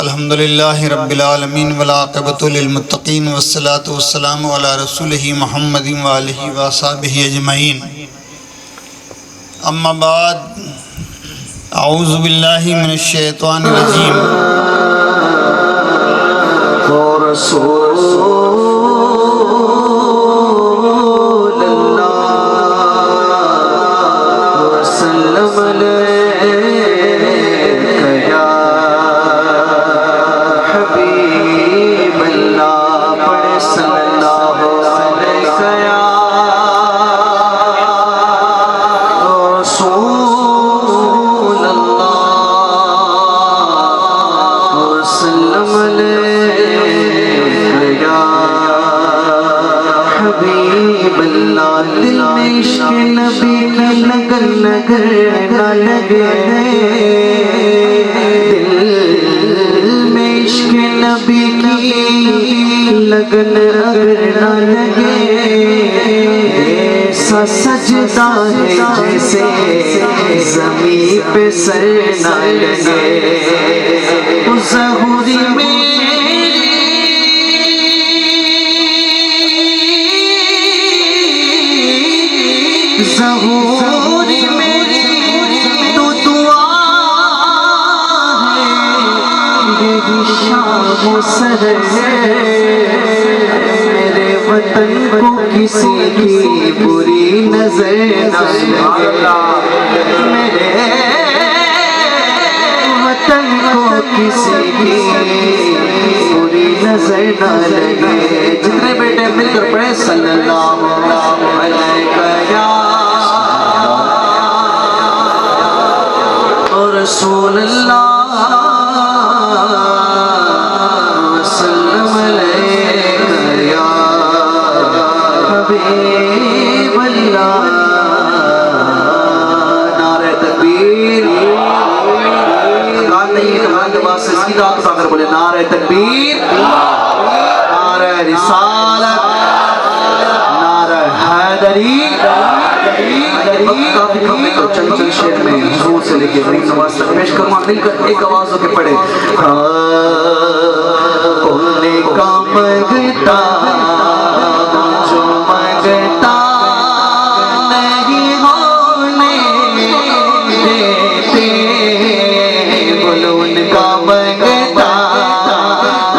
अल्हम्दुलिल्लाहि रब्बिल आलमीन वल आक़िबतु लिल मुत्तक़ीन वस्सलातु वस्सलामु अला रसूलिहि मुहम्मदिन व आलिहि व अस्हाबिहि अजमईन। अम्मा बाद, अऊज़ु बिल्लाहि मिनश शैतानिर रजीम। दिल में इश्क़ नबी की लगन अगर न लगे, दिल में इश्क़ नबी की लगन अगर न लगे, ऐसा सजदा है जैसे ज़मीन पे सर न लगे। उस ज़हूरी में ज़हूरी मेरी तो दुआ है, यही शाम सहर मेरे वतन को किसी की बुरी नजर न लगे, मेरे वतन को किसी की बुरी नजर न लगे। जितने बेटे मिलकर पढ़े सल्लल्लाहु अलैहि रसूल अल्लाह वसल्लम अलैका या हबीब अल्लाह। नारे तकबीर, गान नहीं है तो के बाद से सीधा उठाकर बोले नारे तकबीर, नारे रिसालत, नारे हैदरी। काफी कम में करो, चंचल शेर में हुजूर से लेके गरीब नवाज तक पेश करूँगा, मिलकर एक आवाज होके पढ़े। उनका मंगता जो मंगता नहीं होने देते, बोलो उनका मंगता,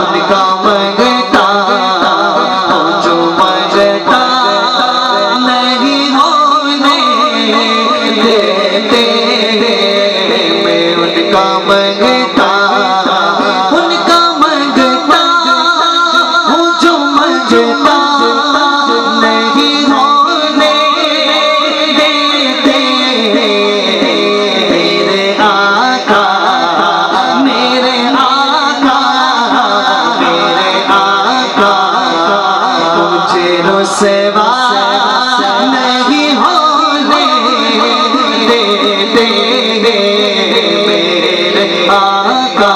उनका मंगता जो मंगता नहीं होने देते, मैं उनका मंगता, उनका मंगता हूँ जो मंगता नहीं होने देते। मेरे आका, मेरे आका, मेरे आका मुझे रुसवा नहीं होने देते, मेरे आका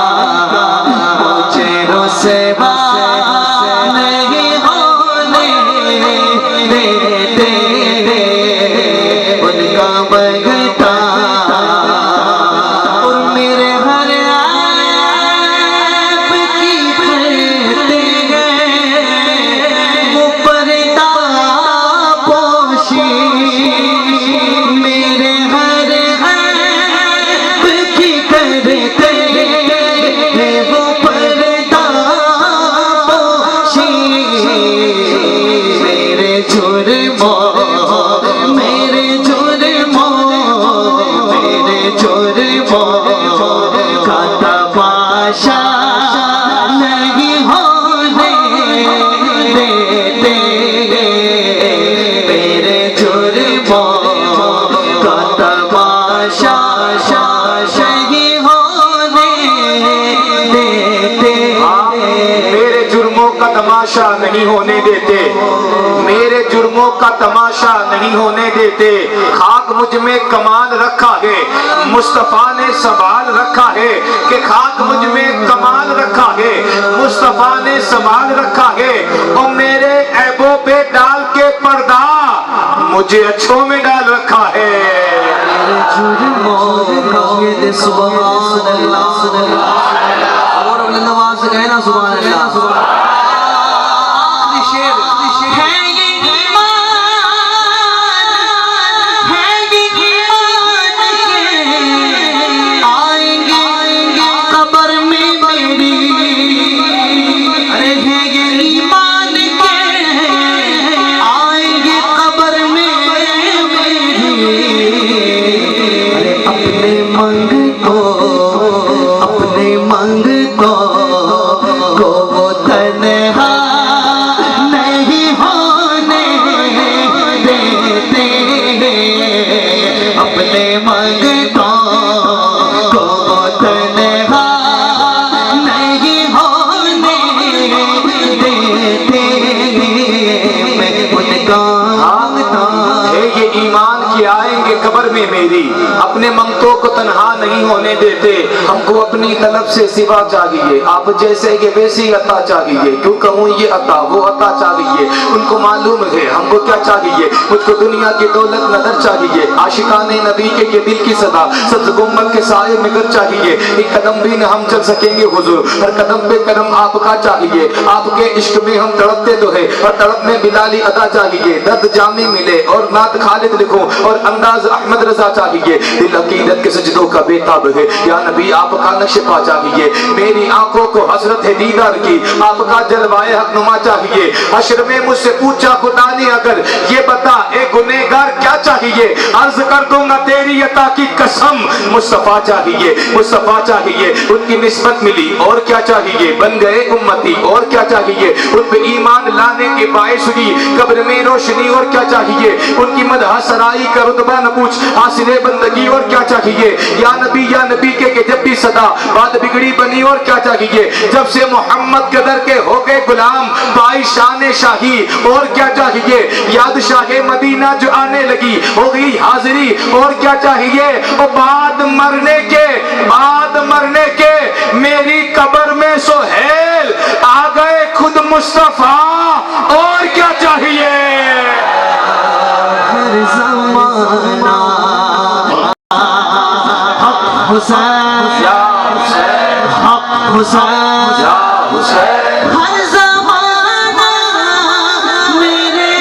मुझे रुसवा नहीं होने देते। उनका मंगता और मेरे हर ऐब की करते हैं वो पर्दा पोशी, मेरे हर ऐब की करते हैं वो पर्दा पोशी, मेरे जुर्मों, मेरे जुर्मों, मेरे जुर्मों का तमाशा नहीं होने देते, मेरे जुर्मों का तमाशा नहीं होने देते। मेरे जुर्मों का तमाशा नहीं होने देते, मेरे जुर्मों का तमाशा नहीं होने देते। खाक मुझ में कमाल रखा है, मुस्तफा ने संभाल रखा है, कि खाक मुझ में कमाल रखा है, मुस्तफा ने संभाल रखा है। और मेरे ऐबों पे डाल के पर्दा मुझे अच्छों में डाल रखा है। जुर्मों के सुभान अल्लाह कहना सुभान अल्लाह। आखिरी शेर है ये ईमान, है ये ईमान के आएंगे कब्र में मेरी। अरे है ये ईमान के आएंगे कब्र में मेरी। अरे अपने मंग को वो तन्हा नहीं होने देते। अपने मंग को वो तन्हा नहीं होने देते। मैं उनका है ये ईमान कि आएंगे कब्र में मेरी, अपने ममतों को तन्हा नहीं होने देते। हमको अपनी तलब से सिवा चाहिए, आप जैसे कि वैसी अता चाहिए। क्यों कहूँ ये अता वो अता चाहिए, उनको मालूम है हमको क्या चाहिए। मुझको दुनिया की दौलत नजर चाहिए, आशिकाने नबी के ये दिल की सदा सब्ज गुम्बद के साए में घर चाहिए। एक कदम भी न हम चल सकेंगे हुजूर, हर कदम पे कदम आपका चाहिए। आपके इश्क में हम तड़पते तो है और तड़प में बिलाली अदा चाहिए। दर्द जामी मिले और नात खालिद लिखूं और अंदाज अहमद रजा चाहिए। दिल अकीदत के सजदों का बेताब है, या नबी आपका नक्शा चाहिए। मेरी आंखों को हसरत है दीदार की, आपका जलवाए हकनुमा चाहिए। हश्र में मुझसे पूछा खुदा ने अगर, ये बता ए गुनहगार क्या चाहिए। अर्ज कर दूंगा तेरी अता की कसम, मुस्तफा चाहिए, मुस्तफा चाहिए। उनकी निस्बत मिली और क्या चाहिए, बन गए उम्मती और क्या चाहिए। उन पे ईमान लाने के बायस हुई कब्र में रोशनी और क्या चाहिए। उनकी मदह सराई का रुतबा न पूछ, हासिले बंदगी और क्या चाहिए। या नबी के जब भी सदा बात बिगड़ी बनी और क्या चाहिए। जब से मोहम्मद के दर के हो गए गुलाम, पाई शान शाही और क्या चाहिए। याद शाहे मदीना जो आने लगी, हो गई हाजिरी और क्या चाहिए। और बाद मरने के मेरी कब्र में सोहेल आ गए खुद मुस्तफा और क्या चाहिए। हर ज़माना हक हुसैन, हक हुसैन। हर ज़माना मेरे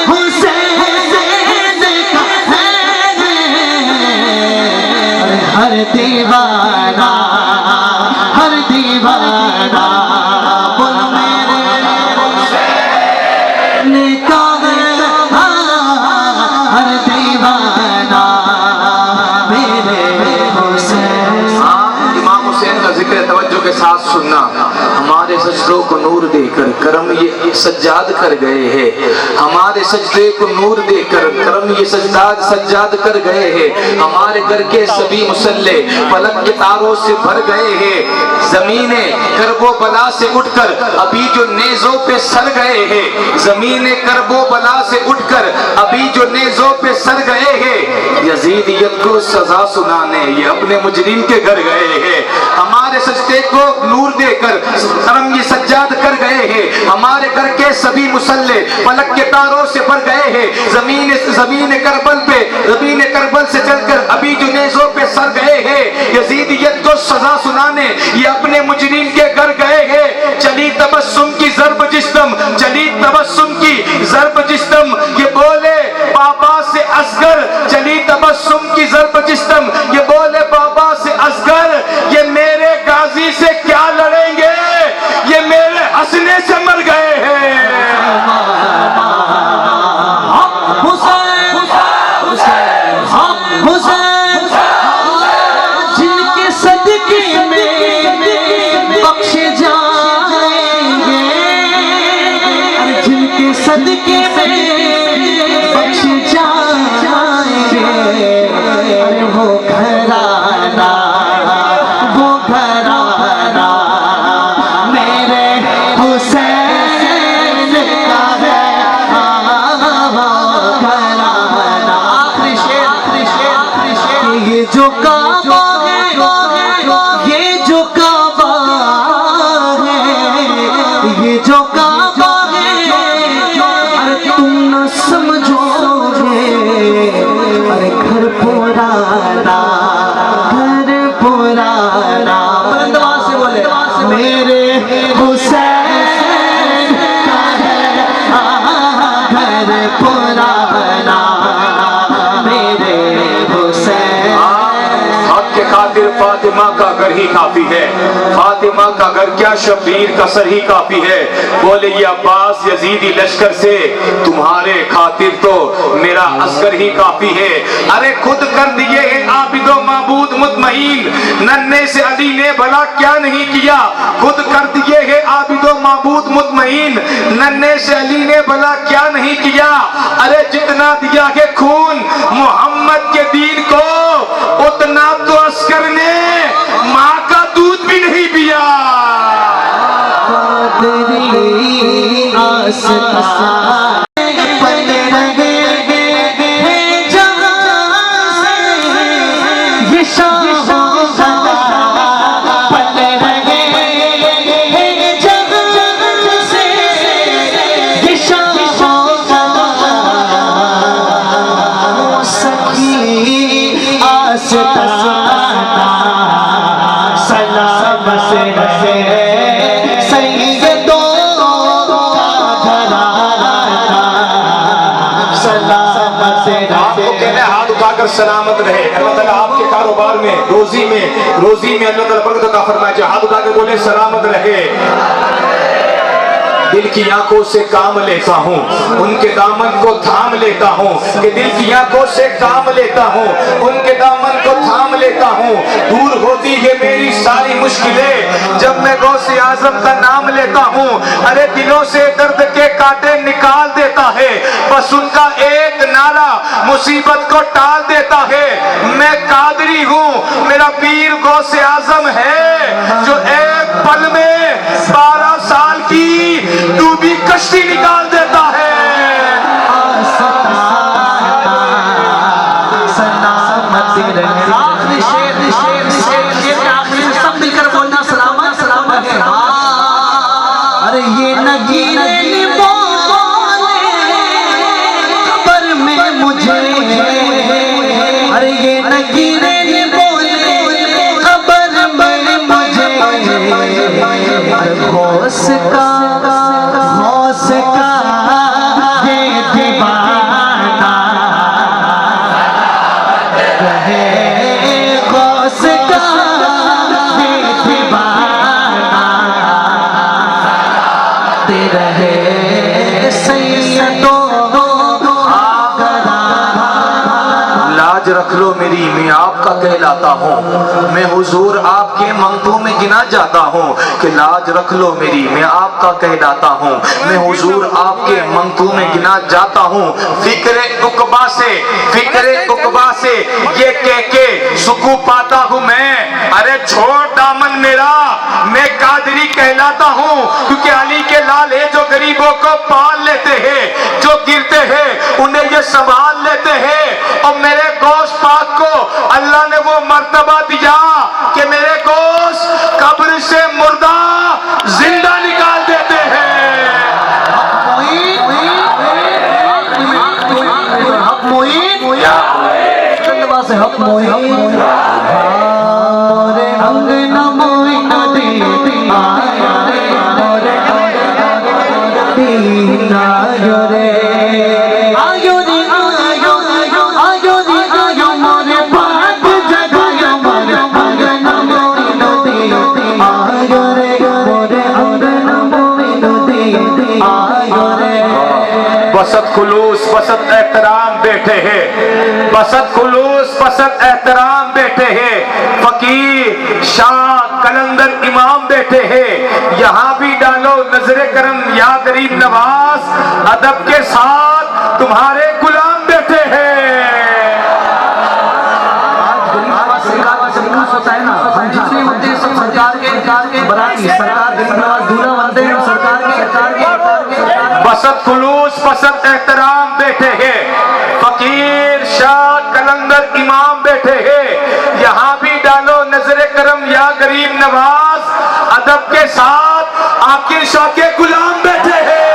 हुसैन का है। हर दीवाना बोल मेरे हुसैन का है। हर दीवाना मेरे हुसैन। इमाम हुसैन का जिक्र तवज्जो के साथ सुनना। हमारे सजदों को नूर देकर करम ये सज्जाद कर गए हैं। हमारे सजदे को नूर देकर करम ये सज्जाद कर गए हैं। हमारे घर के सभी मुसल्ले फलक के तारों से भर गए हैं। जमीने करबो बला से उठकर अभी जो नेजों पे सर गए हैं। जमीने करबो बला से उठकर अभी जो नेजों पे सर गए हैं। यजीदियत को सजा सुनाने ये अपने मुजरिम के घर गए हैं। हमारे सजदे को नूर देकर करम ये सज्जाद कर गए हैं। हमारे घर के सभी मुसल्ले फलक के तारों से भर गए हैं। जमीन करबल से चलकर अभी जो नेजों पे सर गए हैं। यजीदियत को सजा सुनाने ये अपने मुजरिम के घर गए हैं। चली तबस्सुम की ज़र्ब जिस्म, चली तबस्सुम की ज़र्ब जिस्म, ये बोले बाबा से असगर। चली तबस्सुम की ज़र्ब जिस्म, ये बोले बाबा से असगर। ये मेरे गाजी से क्या लड़ेंगे, ये मेरे हंसने से मर गए हैं। जिनके सदके में बख्शे जाएंगे, जिनके सदके में बख्शे जाएंगे। अरे वो घराना मेरे हुसैन का है। घराना आखिरी शेर। ये जो काबा है, ये जो काबा है, ये जो काबा है। अरे तुम न ही काफी है, फातिमा का घर क्या शबीर का सर ही काफी है। बोले ये अब्बास यजीदी लश्कर से तुम्हारे खातिर तो मेरा अस्कर ही काफी है। अरे खुद कर दिए हैं आबिदो माबूद मुतमईन, नन्हे से अली ने भला क्या नहीं किया। खुद कर दिए हैं आबिदो माबूद मुतमईन, नन्हे से अली ने भला क्या नहीं किया। अरे जितना दिया है खून मोहम्मद के दीन को, उतना तो अस्कर ने माँ का दूध भी नहीं पिया। सलामत रहे अल्लाह ताला आपके कारोबार में, रोजी में अल्लाह ताला बरकत अता फरमाए। हाथ उठा के बोले सलामत रहे। दिल की आंखों से काम लेता हूँ, उनके दामन को थाम लेता हूँ। कि दिल की आंखों से काम लेता हूँ, उनके दामन को थाम लेता हूँ। दूर होती है मेरी सारी मुश्किलें जब मैं गौसे आजम का नाम लेता हूँ। अरे दिलों से दर्द के कांटे निकाल देता है, बस उनका एक नारा मुसीबत को टाल देता है। मैं कादरी हूँ, मेरा पीर गौसे आजम है, जो एक पल में 12 साल की डूबी कश्ती निकाल देता है। आखिरी शेर आखिरी में सब मिलकर बोलना सलामत सलामत है। अरे ये नगीने बोले खबर में मुझे, अरे ये नगीने बोले खबर में मुझे, होश का ये दीवाना रहे, होश का ये दीवाना ते रहे सैयदों। लाज रख लो मेरी, मैं आपका कहलाता हूँ। मैं हुजूर आपके मंगतों में गिना जाता हूँ। कि लाज रख लो मेरी, मैं आपका कहलाता हूँ। मैं हुजूर आपके मंगतों में गिना जाता हूँ। फिक्रे उकबा से ये कह के सुकून पाता हूँ मैं। अरे छोड़ दामन मेरा, मैं कादरी कहलाता हूँ। क्योंकि अली के लाल है जो गरीबों को पाल लेते हैं, जो गिरते हैं उन्हें ये संभाल लेते हैं। और मेरे गौस पाक को अल्लाह ने वो मर्तबा दिया कि मेरे गौस कब्र से मुर्दा जिंदा निकाल देते हैं। बसत खुलूस बसत एहतराम बैठे हैं, बसत खुलूस बसत एहतराम बैठे हैं। फकीर शाह कलंदर इमाम बैठे हैं। यहाँ भी डालो नजरे करम या गरीब नवाज, अदब के साथ तुम्हारे गुलाम बैठे हैं। होता है ना, हम जितने होते हैं सब सरकार के बराती, सरकार गरीब नवाज दूल्हा बनते हैं, सरकार के बसत खुलूस बसत एहतराम बैठे हैं। फकीर शाह कलंदर इमाम बैठे हैं। यहाँ भी डालो नजरे करम या गरीब नवाज, अदब के साथ आकिर शाह के गुलाम बैठे हैं।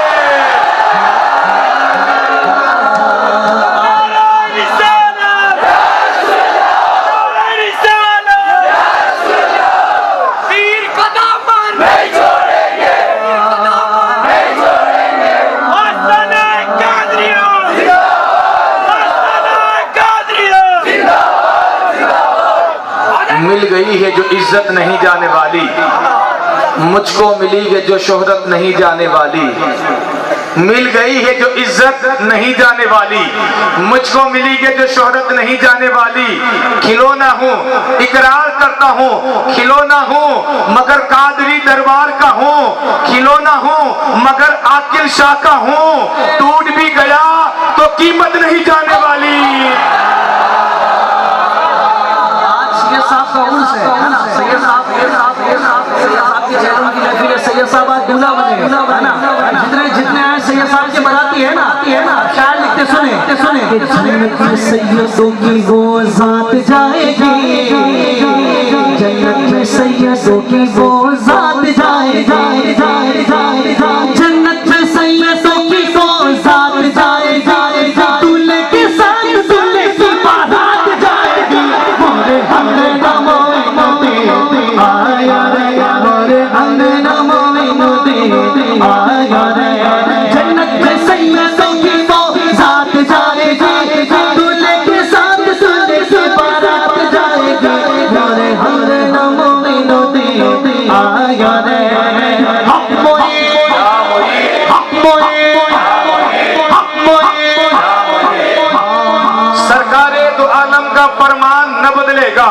मिल गई है जो इज्जत नहीं जाने वाली, मुझको मिली है जो शोहरत नहीं जाने वाली। मिल गई है जो इज्जत नहीं जाने वाली, मुझको मिली है जो शोहरत नहीं जाने वाली। खिलौना हूँ, इकरार करता हूँ, खिलौना हूँ मगर कादरी दरबार का हूँ। खिलौना हूँ मगर आकिल शाह का हूँ। टूट भी गया तो कीमत नहीं जाने वाली। सैयद साहब का उर्स है ना, सैयद साहब की चैनल की महफिल है, सैयद साहब आज दूल्हा बने है ना। जितने आए सैयद साहब के बराती है ना, शायर लिखते सुने जन्नत में सैयदों की वो जात जाएगी, जन्नत में सैयदों की वो जात जाएगी, जन्नत में सैयदों की वो जात जाएगी, दूल्हे के साथ दूल्हे की बारात जाएगी। मोरे अंगना मोइनुद्दीन आया रे, मोरे अंगना मोइनुद्दीन आया रे। जन्नत में सैयदों की वो जात जाएगी, दूल्हे के साथ दूल्हे की बारात जाएगी। मोरे अंगना मोइनुद्दीन आया रे। हक मोए, हक मोए, हक मोए। सरकारे दो आलम का फरमान न बदलेगा,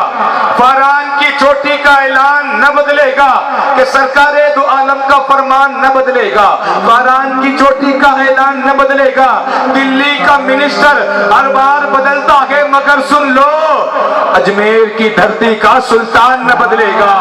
फरहान की चोटी का ऐलान न बदलेगा, कि सरकारे दो आलम का फरमान न बदलेगा, फरहान की चोटी का ऐलान न बदलेगा। दिल्ली का मिनिस्टर हर बार बदलता है मगर सुन लो, अजमेर की धरती का सुल्तान न बदलेगा।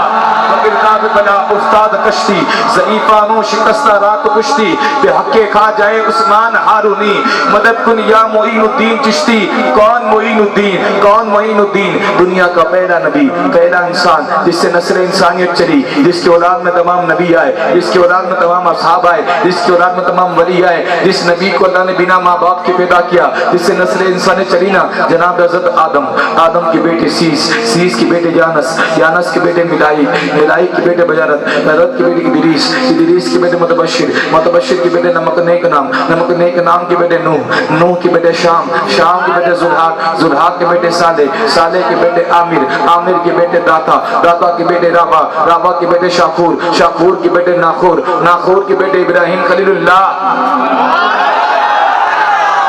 बना उस्ताद कश्ती ज़ईफ़ानो शिकस्ता रात कुश्ती, बेहक़े खा जाए उस्मान हारूनी, मदद कुन या मोइनुद्दीन चिश्ती। कौन मोइनुद्दीन, कौन मोइनुद्दीन? दुनिया का पहला नबी, पहला इंसान जिससे नस्ल इंसानियत चली, जिसके औलाद में तमाम नबी आए, जिसके औलाद में तमाम असहाब आए, जिसके औलाद में तमाम वली आए, जिस नबी को अल्लाह ने बिना माँ बाप के पैदा किया, जिससे नस्ल इंसानियत चली ना, जनाब हज़रत आदम, आदम के बेटे सीस, सीस के बेटे यानस, यानस के बेटे मिलाई, मिलाई के बेटे बजारत, बजारत के बेटे इदरीस, इदरीस के बेटे मुतबश्शिर, मुतबश्शिर के बेटे नमक नेक नाम, नमक नेक नाम के बेटे नूह, नूह के बेटे शाम, शाम के बेटे जुल्हाक, जुल्हाक के बेटे साले, साले के बेटे आमिर, आमिर के बेटे दाता, दाता के बेटे राबा, राबा के बेटे शाखूर, शाखूर के बेटे नाखूर, नाखूर के बेटे इब्राहिम खलीलुल्लाह।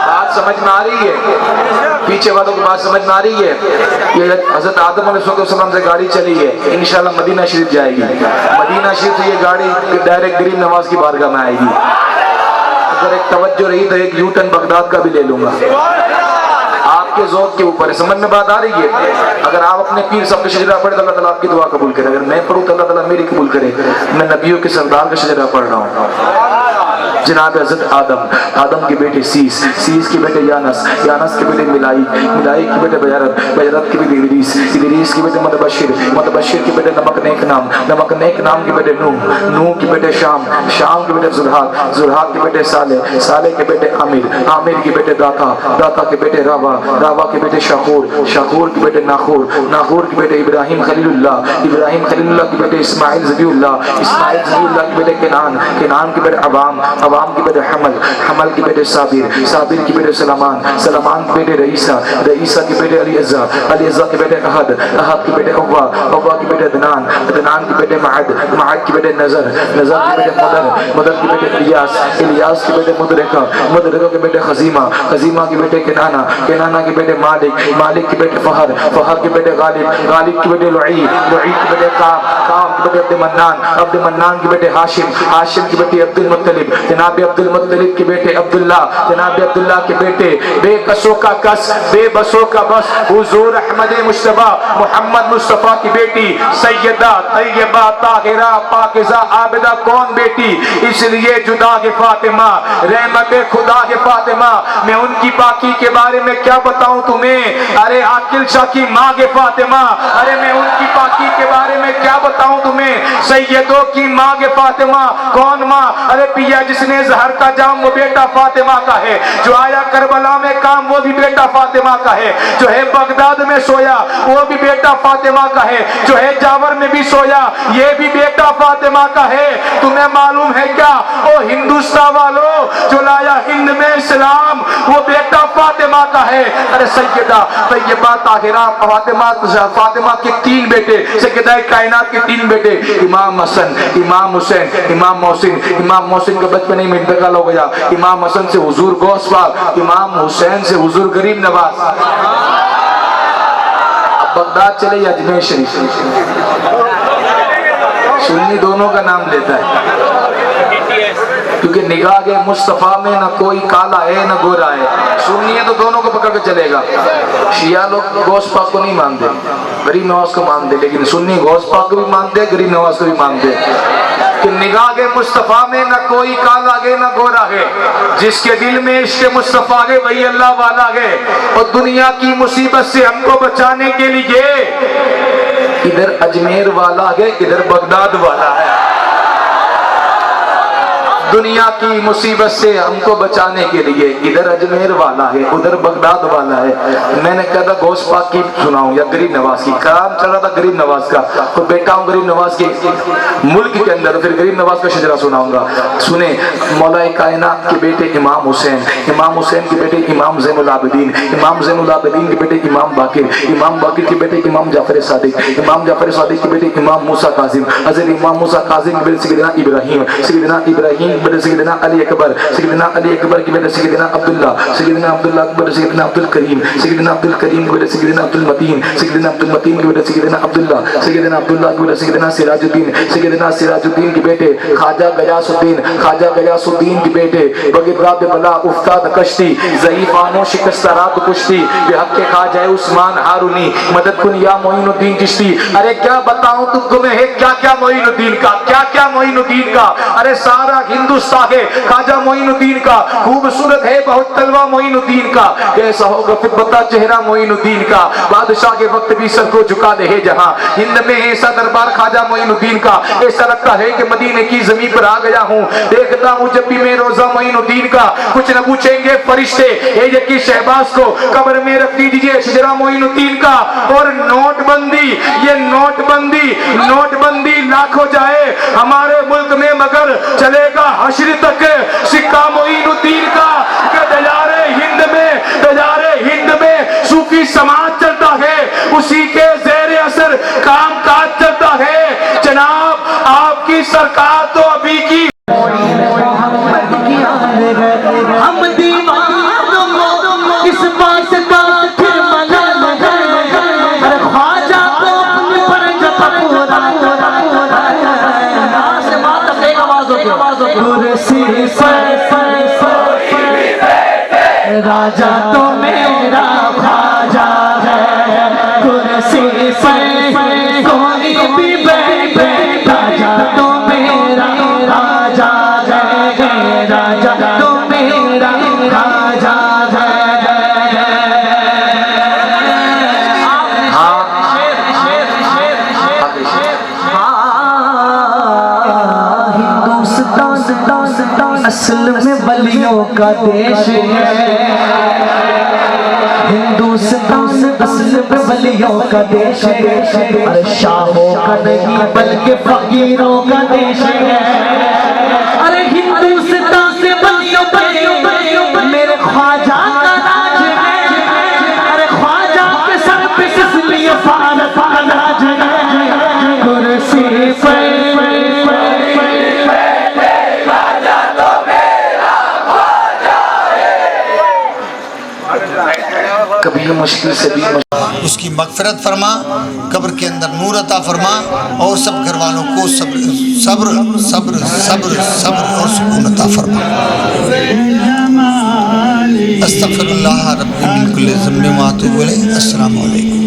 बात समझ में आ रही है? पीछे वालों की बात समझ में आ रही है? ये हज़रत आदम अलैहिस्सलाम से गाड़ी चली है, इंशाल्लाह मदीना शरीफ जाएगी। मदीना शरीफ से ये गाड़ी डायरेक्ट गरीब नवाज की बारगाह में आएगी। अगर एक तवज्जो रही तो एक यूटर्न बगदाद का भी ले लूंगा। आपके ज़ौक़ के ऊपर है, समझ में बात आ रही है? अगर आप अपने पीर साहब का शजरा पढ़े तो अल्लाह ताला आपकी दुआ कबूल करे, अगर मैं पढ़ूँ तो अल्लाह ताला मेरी कबूल करे। मैं नबियों के सरदार का शजरा पढ़ रहा हूँ। जनाब हज़रत आदम, आदम के बेटे सीस, सीस के बेटे यानस, यानस के बेटे मिलाई, मिलाई के बेटे बजारत, बजारत के बेटे इदरीस, इदरीस के बेटे मुतबश्शिर, मुतबश्शिर के बेटे नमक नेक नाम, नमक नेक नाम के बेटे नूह, नूह के बेटे शाम, शाम के बेटे जुल्हाक, जुल्हाक के बेटे साले, साले के बेटे आमिर, आमिर के बेटे दाता, दाता के बेटे राबा, राबा के बेटे शाखूर, शाखूर के बेटे नाखूर, नाखूर के बेटे इब्राहिम खलीलुल्लाह, इब्राहिम खलीलुल्लाह के बेटे इस्माइल ज़बीउल्लाह, इस्माइल ज़बीउल्लाह के बेटे केनान, केनान के बेटे अवाम, अवाम के बेटे हमल, हमल के बेटे साबिर, साबिर के बेटे सलमान, सलमान के बेटे रईसा, रईसा के बेटे अलीअज़्ज़ा, अलीअज़्ज़ा के बेटे अहद, अहद के बेटे अव्वा, अव्वा के बेटे अदनान, अदनान के बेटे मअद, मअद के बेटे नज़र, नज़र के बेटे मुदर, मुदर के बेटे इलियास, इलियास के बेटे मुदरिका, मुदरिका के बेटे खज़ीमा, खज़ीमा के बेटे केनाना, केनाना के बेटे मालिक, मालिक के बेटे फहर, फहर के बेटे गालिब, गालिब के बेटे लुई, लुई के बेटे काम, काम के बेटे अब्द मन्नान, अब्द मन्नान के बेटे हाशिम, हाशिम के बेटे अब्दुल मुत्तलिब, जनाब अब्दुल मुत्तलिब के बेटे अब्दुल्ला, जनाब अब्दुल्ला के बेटे बेकसों का कस, बेबसों का बस, हुजूर अहमद मुश्तबा मोहम्मद मुस्तफा की बेटी सैयदा तैयबा ताहिरा पाकिज़ा आबिदा कौन बेटी? इसलिए जुदा के फातिमा, रहमत खुदा के फातिमा। मैं उनकी बाकी के बारे में क्या बताऊं तुम्हें? अरे आकिल शाह की माँ के फातिमा, अरे मैं उनकी बाकी के बारे में क्या बताऊं तुम्हें? सैयदों की माँ के फातिमा। कौन माँ? अरे पिया जिसने हुस्न ज़हर का जाम वो बेटा फातिमा का है, जो आया करबला में काम वो भी बेटा फातिमा का है, जो है बगदाद में सोया वो भी बेटा फातिमा का है, जो है जावर में भी सोया ये भी बेटा फातिमा का है। तुम्हें मालूम है क्या ओ हिंदुस्तान वालों, जो लाया हिंद में इस्लाम वो बेटा फातिमा का है। अरे सैयदा तैयबा ताहिरा फातिमा के 3 बेटे, सैयदा कायनात के 3 बेटे, इमाम हसन, इमाम हुसैन, इमाम मोहसिन। इमाम मोहसिन का बचपन में इंतकाल हो गया। इमाम हसन से हुजूर गौस पाक, इमाम हुसैन से हुजूर गरीब नवाज। अब बगदाद चले अजमेर शरीफ, सुन्नी दोनों का नाम लेता है, क्योंकि निगाह के मुस्तफा में ना कोई काला है ना गोरा है। सुन्नी है तो दोनों को पकड़ के चलेगा। शिया लोग गौस पाक को नहीं मानते, गरीब नवाज को मानते, लेकिन सुन्नी गौस पाक को भी मानते, गरीब नवाज को भी मानते कि निगाह के मुस्तफा में ना कोई काला है ना गोरा है। जिसके दिल में इश्क मुस्तफा है वही अल्लाह वाला है। और दुनिया की मुसीबत से हमको बचाने के लिए इधर अजमेर वाला है, इधर बगदाद वाला है। दुनिया की मुसीबत से हमको बचाने के लिए इधर अजमेर वाला है, उधर बगदाद वाला है। मैंने कहा था गौस पाक की सुनाऊं या गरीब नवाज की, काम चल रहा था गरीब नवाज का, तो बैठा हूँ गरीब नवाज के मुल्क के अंदर, फिर गरीब नवाज का शजरा सुनाऊंगा। सुने, मौला कायनात के बेटे इमाम हुसैन, इमाम हुसैन के बेटे इमाम ज़ैनुल आबिदीन, इमाम ज़ैनुल आबिदीन के बेटे इमाम बाकिर, इमाम बाकिर के बेटे इमाम जाफर सादिक, इमाम जाफर सादिक के बेटे इमाम मूसा कासिम, हज़रत इमाम मूसा कासिम के बेटे सैयदना इब्राहीम, सैयदना इब्राहीम के बेटे सैयदना अली अकबर, सैयदना अली अकबर के बेटे सैयदना अब्दुल्ला, सैयदना अब्दुल्ला के बेटे सैयदना अब्दुल करीम, सैयदना अब्दुल करीम के बेटे सैयदना अब्दुल मतीन, सैयदना अब्दुल मतीन के बेटे सैयदना अब्दुल्ला, सैयदना अब्दुल्ला के बेटे सैयदना सिराजुद्दीन, सैयदना सिराजुद्दीन के बेटे ख्वाजा गयासुद्दीन, ख्वाजा गयासुद्दीन के बेटे बगिरात बला उफ्ताद कश्ती, ज़ईफ़ानो शिकस्ता रात कुश्ती, बेहक के ख्वाजा उस्मान हारूनी, मदद कुन या मोइनुद्दीन चिश्ती। अरे क्या बताऊं तुमको मैं, है क्या क्या मोइनुद्दीन का, क्या क्या मोइनुद्दीन का। अरे सारा हिंदुस्तान है ख्वाजा मोइनुद्दीन का, खूबसूरत है बहुत तलवा मोइनुद्दीन का, कैसा होगा फिर बता चेहरा मोइनुद्दीन का। बादशाह के वक्त भी सर को झुका दे जहां, हिंद में है ऐसा दरबार ख्वाजा मोइनुद्दीन का, ऐसा लगता है कि मदीने की जमीन पर आ गया हूँ। देखता हूँ जब भी मैं रोजा मोइनुद्दीन का, कुछ न पूछेंगे फरिश्ते की शहबाज को कब्र में रख दीजिए शजरा मोइनुद्दीन का। और नोटबंदी, ये नोटबंदी लाखों जाए हमारे मुल्क में, मगर चलेगा हश्र तक सिक्का मोइनुद्दीन का। दजारे हिंद में सूफी समाज चलता है, उसी के जेर असर काम काज चलता है। जनाब आपकी सरकार तो अभी की हम दीवानों को इस बात का फिर मलाल है, ख्वाजा को अपनी पर जब पूरा से बात तक एक आवाज होती, कुर्सी पर राजा तो मेरा ख्वाजा है, कुर्सी पर कोई भी बैठे, राजा तो मेरा राजा है, राजा तो मेरा राजा है। हिंदुस्तान असल में वलियों का देश है, हिंदुस्तान असल में वलियों का देश है, अरे शाहों का नहीं बल्कि फकीरों का देश है। अरे हिंदुस्तान से वलियों मेरे ख्वाजा का राज है, अरे ख्वाजा के सर पे इसलिए फारस का राज है, कुर्सी पे कभी मुश्किल से भी उसकी मगफिरत फरमा, कब्र के अंदर नूर अता फरमा, और सब घर वालों को सब्र सब्र सब्र सब्र और सुकून अता फरमा। अस्तगफिरुल्लाह रब्बी मिन कुल्लि ज़ंबिन व अतूबु इलैह। अस्सलामु अलैकुम।